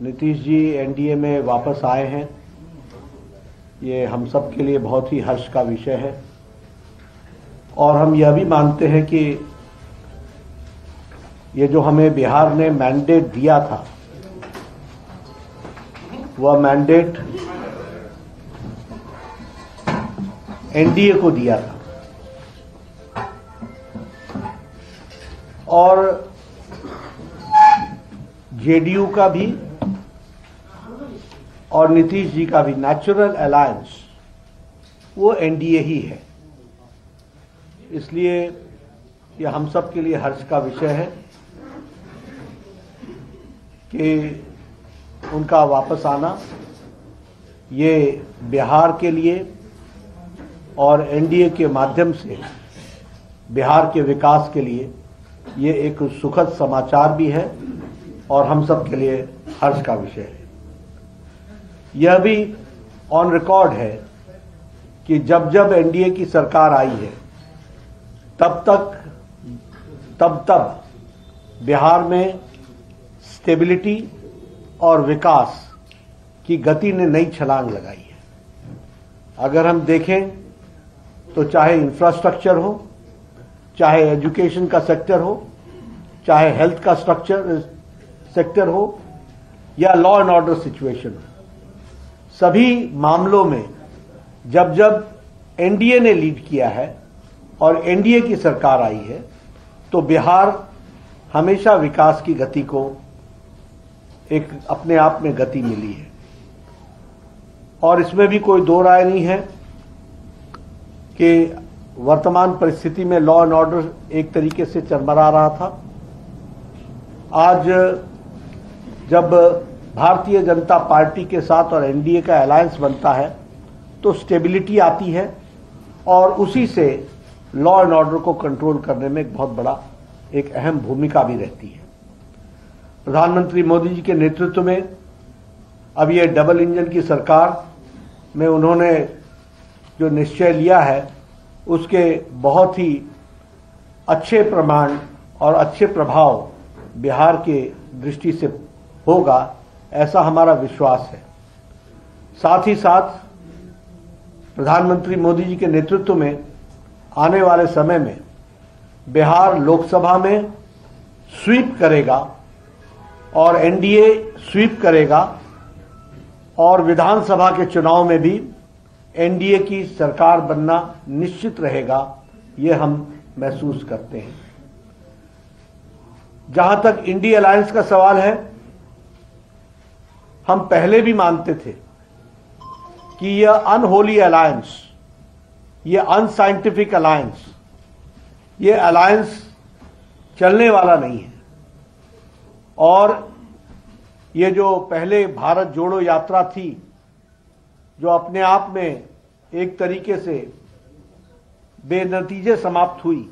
Nitish ji NDA में वापस आए हैं, ये हम सब के लिए बहुत ही हर्ष का विषय है। और हम यह भी मानते हैं कि ये जो हमें बिहार ने मैंडेट दिया था, वह मैंडेट एनडीए को दिया था और जेडीयू का भी और नीतीश जी का भी नेचुरल अलायंस वो एनडीए ही है। इसलिए ये हम सब के लिए हर्ष का विषय है कि उनका वापस आना ये बिहार के लिए और एनडीए के माध्यम से बिहार के विकास के लिए ये एक सुखद समाचार भी है और हम सब के लिए हर्ष का विषय है। यह भी ऑन रिकॉर्ड है कि जब जब एनडीए की सरकार आई है तब बिहार में स्टेबिलिटी और विकास की गति ने नई छलांग लगाई है। अगर हम देखें तो चाहे इंफ्रास्ट्रक्चर हो, चाहे एजुकेशन का सेक्टर हो, चाहे हेल्थ का सेक्टर हो या लॉ एंड ऑर्डर सिचुएशन हो, सभी मामलों में जब जब एनडीए ने लीड किया है और एनडीए की सरकार आई है तो बिहार हमेशा विकास की गति को एक अपने आप में गति मिली है। और इसमें भी कोई दो राय नहीं है कि वर्तमान परिस्थिति में लॉ एंड ऑर्डर एक तरीके से चरमरा रहा था। आज जब भारतीय जनता पार्टी के साथ और एनडीए का अलायंस बनता है तो स्टेबिलिटी आती है और उसी से लॉ एंड ऑर्डर को कंट्रोल करने में एक बहुत बड़ा एक अहम भूमिका भी रहती है। प्रधानमंत्री मोदी जी के नेतृत्व में अब ये डबल इंजन की सरकार में उन्होंने जो निश्चय लिया है उसके बहुत ही अच्छे प्रमाण और अच्छे प्रभाव बिहार के दृष्टि से होगा, ऐसा हमारा विश्वास है। साथ ही साथ प्रधानमंत्री मोदी जी के नेतृत्व में आने वाले समय में बिहार लोकसभा में स्वीप करेगा और एनडीए स्वीप करेगा और विधानसभा के चुनाव में भी एनडीए की सरकार बनना निश्चित रहेगा, ये हम महसूस करते हैं। जहां तक इंडिया अलायंस का सवाल है, हम पहले भी मानते थे कि यह अनहोली अलायंस, यह अनसाइंटिफिक अलायंस, यह अलायंस चलने वाला नहीं है। और ये जो पहले भारत जोड़ो यात्रा थी, जो अपने आप में एक तरीके से बेनतीजे समाप्त हुई,